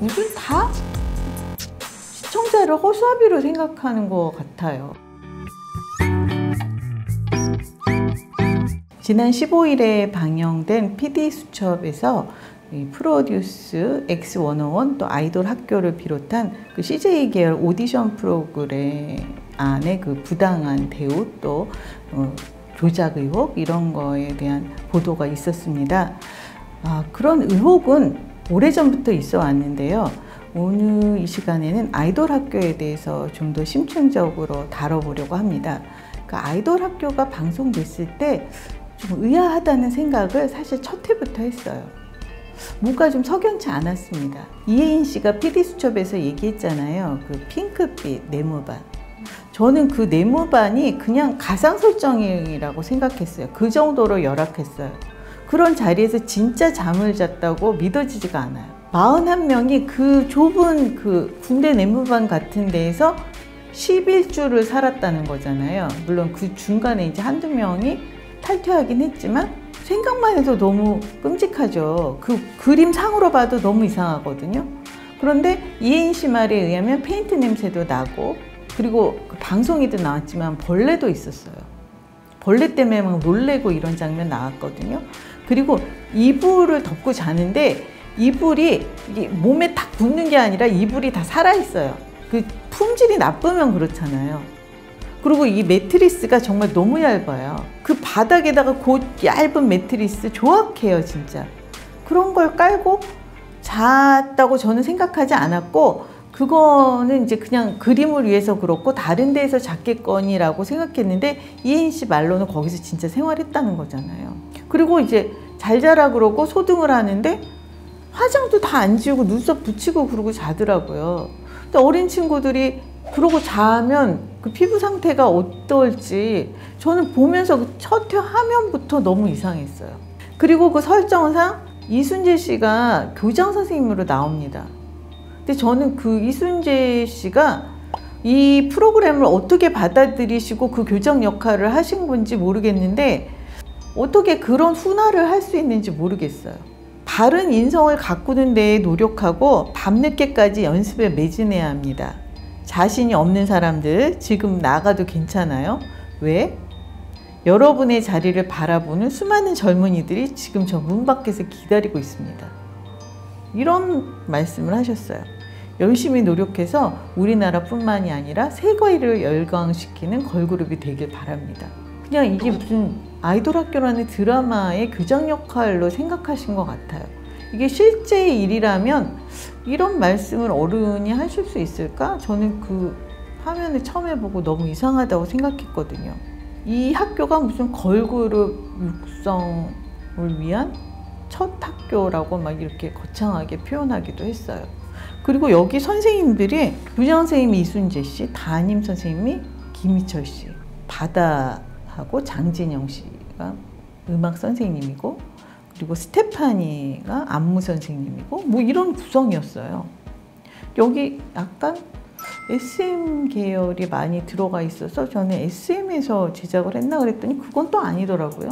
무슨 다 시청자를 허수아비로 생각하는 것 같아요. 지난 15일에 방영된 PD수첩에서 프로듀스 X101 또 아이돌 학교를 비롯한 그 CJ 계열 오디션 프로그램 안에 그 부당한 대우 또 조작 의혹 이런 거에 대한 보도가 있었습니다. 그런 의혹은 오래전부터 있어 왔는데요. 오늘 이 시간에는 아이돌 학교에 대해서 좀 더 심층적으로 다뤄보려고 합니다. 그 아이돌 학교가 방송됐을 때 좀 의아하다는 생각을 사실 첫 회부터 했어요. 뭔가 좀 석연치 않았습니다. 이혜인 씨가 PD수첩에서 얘기했잖아요. 그 핑크빛 네모반. 저는 그 네모반이 그냥 가상 설정이라고 생각했어요. 그 정도로 열악했어요. 그런 자리에서 진짜 잠을 잤다고 믿어지지가 않아요. 41명이 그 좁은 그 군대 네모반 같은 데에서 11주를 살았다는 거잖아요. 물론 그 중간에 이제 한두 명이 탈퇴하긴 했지만 생각만 해도 너무 끔찍하죠. 그 그림상으로 봐도 너무 이상하거든요. 그런데 이혜인 씨 말에 의하면 페인트 냄새도 나고 그리고 그 방송에도 나왔지만 벌레도 있었어요. 벌레 때문에 막 놀래고 이런 장면 나왔거든요. 그리고 이불을 덮고 자는데 이불이 이게 몸에 딱 붙는 게 아니라 이불이 다 살아있어요. 그 품질이 나쁘면 그렇잖아요. 그리고 이 매트리스가 정말 너무 얇아요. 그 바닥에다가 그 얇은 매트리스 조악해요, 진짜. 그런 걸 깔고 잤다고 저는 생각하지 않았고, 그거는 이제 그냥 그림을 위해서 그렇고 다른 데에서 잤겠거니라고 생각했는데 이혜인 씨 말로는 거기서 진짜 생활했다는 거잖아요. 그리고 이제 잘 자라 그러고 소등을 하는데 화장도 다 안 지우고 눈썹 붙이고 그러고 자더라고요. 근데 어린 친구들이 그러고 자면 그 피부 상태가 어떨지 저는 보면서 그 첫 회 화면부터 너무 이상했어요. 그리고 그 설정상 이순재 씨가 교장 선생님으로 나옵니다. 근데 저는 그 이순재 씨가 이 프로그램을 어떻게 받아들이시고 그 교장 역할을 하신 건지 모르겠는데 어떻게 그런 훈화를 할 수 있는지 모르겠어요. 바른 인성을 가꾸는 데에 노력하고 밤늦게까지 연습에 매진해야 합니다. 자신이 없는 사람들 지금 나가도 괜찮아요. 왜? 여러분의 자리를 바라보는 수많은 젊은이들이 지금 저 문 밖에서 기다리고 있습니다. 이런 말씀을 하셨어요. 열심히 노력해서 우리나라뿐만이 아니라 세계를 열광시키는 걸그룹이 되길 바랍니다. 그냥 이게 무슨 아이돌 학교라는 드라마의 교장 역할로 생각하신 것 같아요. 이게 실제 일이라면 이런 말씀을 어른이 하실 수 있을까? 저는 그 화면을 처음 해보고 너무 이상하다고 생각했거든요. 이 학교가 무슨 걸그룹 육성을 위한 첫 학교라고 막 이렇게 거창하게 표현하기도 했어요. 그리고 여기 선생님들이 교장 선생님이 이순재 씨, 담임 선생님이 김희철 씨, 바다하고 장진영 씨가 음악 선생님이고 그리고 스테파니가 안무 선생님이고 뭐 이런 구성이었어요. 여기 약간 SM 계열이 많이 들어가 있어서 저는 SM에서 제작을 했나 그랬더니 그건 또 아니더라고요.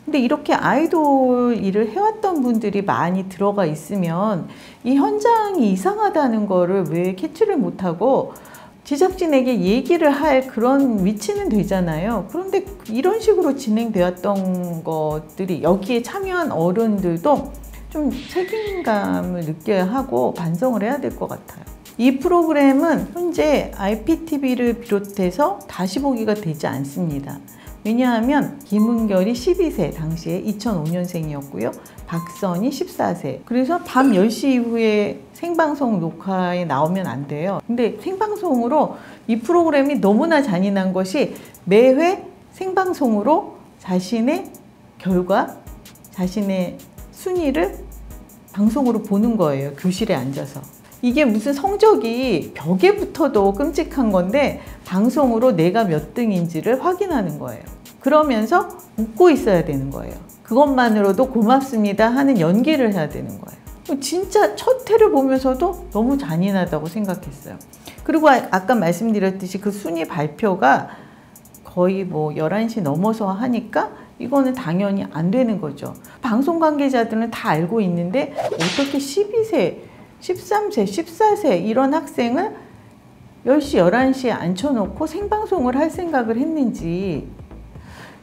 근데 이렇게 아이돌 일을 해왔던 분들이 많이 들어가 있으면 이 현장이 이상하다는 거를 왜 캐치를 못하고 제작진에게 얘기를 할 그런 위치는 되잖아요. 그런데 이런 식으로 진행되었던 것들이 여기에 참여한 어른들도 좀 책임감을 느껴야 하고 반성을 해야 될 것 같아요. 이 프로그램은 현재 IPTV를 비롯해서 다시 보기가 되지 않습니다. 왜냐하면 김은결이 12세, 당시에 2005년생이었고요. 박선이 14세. 그래서 밤 10시 이후에 생방송 녹화에 나오면 안 돼요. 근데 생방송으로 이 프로그램이 너무나 잔인한 것이 매회 생방송으로 자신의 결과, 자신의 순위를 방송으로 보는 거예요. 교실에 앉아서. 이게 무슨 성적이 벽에 붙어도 끔찍한 건데 방송으로 내가 몇 등인지를 확인하는 거예요. 그러면서 웃고 있어야 되는 거예요. 그것만으로도 고맙습니다 하는 연기를 해야 되는 거예요. 진짜 첫 회를 보면서도 너무 잔인하다고 생각했어요. 그리고 아까 말씀드렸듯이 그 순위 발표가 거의 뭐 11시 넘어서 하니까 이거는 당연히 안 되는 거죠. 방송 관계자들은 다 알고 있는데 어떻게 12세 13세, 14세 이런 학생을 10시, 11시에 앉혀놓고 생방송을 할 생각을 했는지,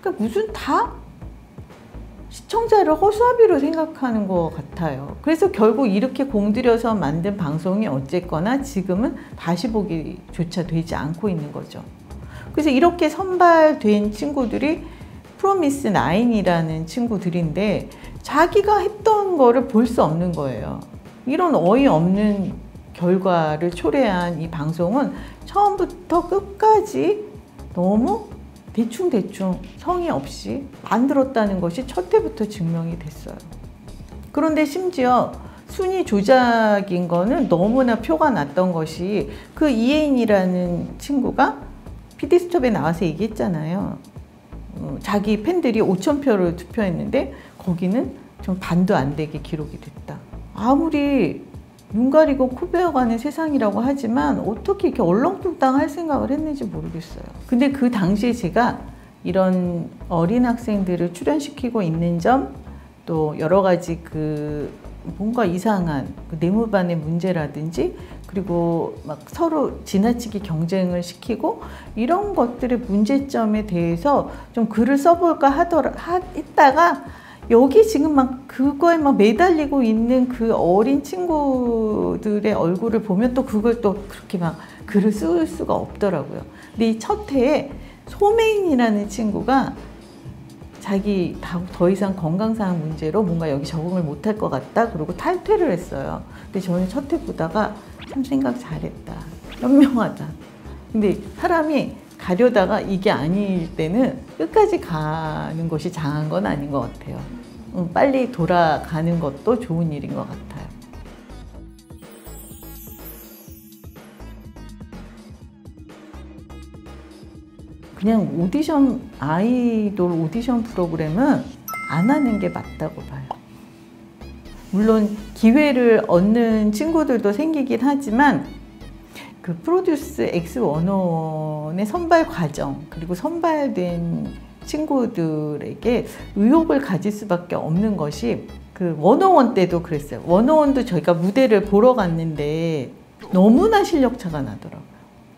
그러니까 무슨 다 시청자를 허수아비로 생각하는 것 같아요. 그래서 결국 이렇게 공들여서 만든 방송이 어쨌거나 지금은 다시 보기조차 되지 않고 있는 거죠. 그래서 이렇게 선발된 친구들이 프로미스 9이라는 친구들인데 자기가 했던 거를 볼 수 없는 거예요. 이런 어이없는 결과를 초래한 이 방송은 처음부터 끝까지 너무 대충 성의 없이 만들었다는 것이 첫 회부터 증명이 됐어요. 그런데 심지어 순위 조작인 거는 너무나 표가 났던 것이 그 이혜인이라는 친구가 PD수첩에 나와서 얘기했잖아요. 자기 팬들이 5,000표를 투표했는데 거기는 좀 반도 안 되게 기록이 됐다. 아무리 눈 가리고 코 베어가는 세상이라고 하지만 어떻게 이렇게 얼렁뚱땅 할 생각을 했는지 모르겠어요. 근데 그 당시에 제가 이런 어린 학생들을 출연시키고 있는 점, 또 여러 가지 그 뭔가 이상한 그 내무반의 문제라든지, 그리고 막 서로 지나치게 경쟁을 시키고 이런 것들의 문제점에 대해서 좀 글을 써볼까 했다가 여기 지금 막 그거에 막 매달리고 있는 그 어린 친구들의 얼굴을 보면 또 그걸 또 그렇게 막 글을 쓸 수가 없더라고요. 근데 이 첫 회에 소메인이라는 친구가 자기 더 이상 건강상 문제로 뭔가 여기 적응을 못할 것 같다 그러고 탈퇴를 했어요. 근데 저는 첫 회 보다가 참 생각 잘했다, 현명하다. 근데 사람이 가려다가 이게 아닐 때는 끝까지 가는 것이 장한 건 아닌 것 같아요. 빨리 돌아가는 것도 좋은 일인 것 같아요. 그냥 아이돌 오디션 프로그램은 안 하는 게 맞다고 봐요. 물론 기회를 얻는 친구들도 생기긴 하지만 그 프로듀스 X101의 선발 과정, 그리고 선발된 친구들에게 의혹을 가질 수밖에 없는 것이 그 101 때도 그랬어요. 101도 저희가 무대를 보러 갔는데 너무나 실력차가 나더라고요.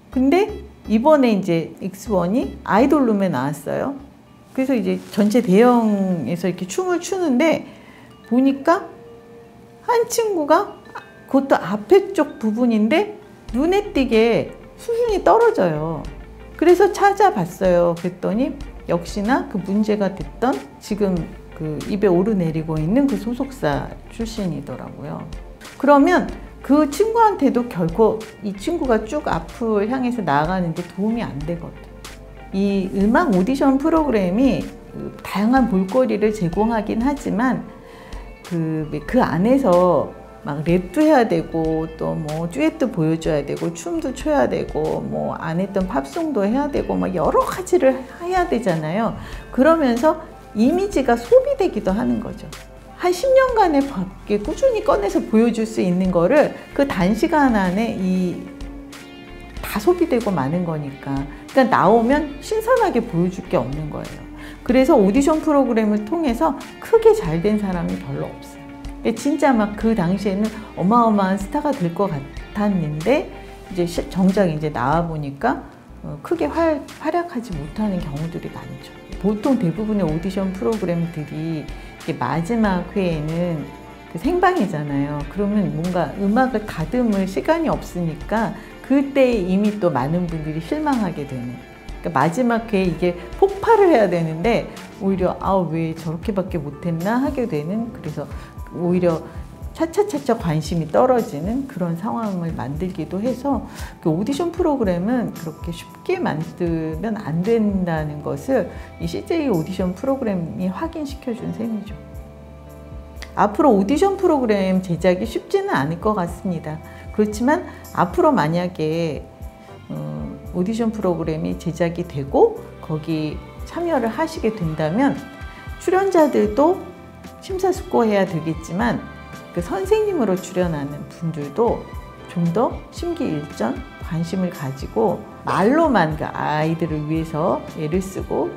근데 이번에 이제 X1이 아이돌룸에 나왔어요. 그래서 이제 전체 대형에서 이렇게 춤을 추는데 보니까 한 친구가 그것도 앞에 쪽 부분인데 눈에 띄게 수준이 떨어져요. 그래서 찾아봤어요. 그랬더니 역시나 그 문제가 됐던 지금 그 입에 오르내리고 있는 그 소속사 출신이더라고요. 그러면 그 친구한테도 결코 이 친구가 쭉 앞을 향해서 나아가는데 도움이 안 되거든. 이 음악 오디션 프로그램이 다양한 볼거리를 제공하긴 하지만 그 안에서 막 랩도 해야 되고 또 뭐 듀엣도 보여줘야 되고 춤도 춰야 되고 뭐 안 했던 팝송도 해야 되고 막 여러 가지를 해야 되잖아요. 그러면서 이미지가 소비되기도 하는 거죠. 한 10년간의 밖에 꾸준히 꺼내서 보여줄 수 있는 거를 그 단시간 안에 다 소비되고 마는 거니까. 그러니까 나오면 신선하게 보여줄 게 없는 거예요. 그래서 오디션 프로그램을 통해서 크게 잘 된 사람이 별로 없어요. 진짜 막 그 당시에는 어마어마한 스타가 될 것 같았는데 이제 정작 이제 나와 보니까 크게 활약하지 못하는 경우들이 많죠. 보통 대부분의 오디션 프로그램들이 마지막 회에는 그 생방이잖아요. 그러면 뭔가 음악을 다듬을 시간이 없으니까 그때 이미 또 많은 분들이 실망하게 되는. 그러니까 마지막 회에 이게 폭발을 해야 되는데 오히려 왜 저렇게밖에 못했나 하게 되는, 그래서 오히려 차차차차 관심이 떨어지는 그런 상황을 만들기도 해서 그 오디션 프로그램은 그렇게 쉽게 만들면 안 된다는 것을 이 CJ 오디션 프로그램이 확인시켜 준 셈이죠. 앞으로 오디션 프로그램 제작이 쉽지는 않을 것 같습니다. 그렇지만 앞으로 만약에 오디션 프로그램이 제작이 되고 거기 참여를 하시게 된다면 출연자들도 심사숙고해야 되겠지만 그 선생님으로 출연하는 분들도 좀 더 심기일전 관심을 가지고 말로만 그 아이들을 위해서 애를 쓰고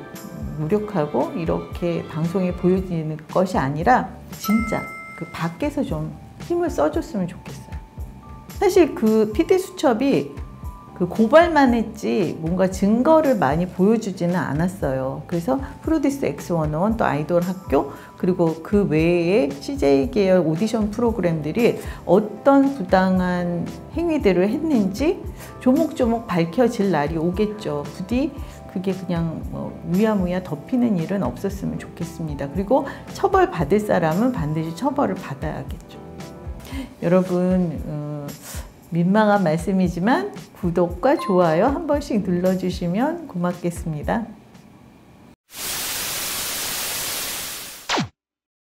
노력하고 이렇게 방송에 보여지는 것이 아니라 진짜 그 밖에서 좀 힘을 써줬으면 좋겠어요. 사실 그 PD수첩이 그 고발만 했지 뭔가 증거를 많이 보여주지는 않았어요. 그래서 프로듀스 X101 또 아이돌 학교 그리고 그 외에 CJ 계열 오디션 프로그램들이 어떤 부당한 행위들을 했는지 조목조목 밝혀질 날이 오겠죠. 부디 그게 그냥 뭐 무야무야 덮이는 일은 없었으면 좋겠습니다. 그리고 처벌받을 사람은 반드시 처벌을 받아야겠죠. 여러분 민망한 말씀이지만 구독과 좋아요 한 번씩 눌러주시면 고맙겠습니다.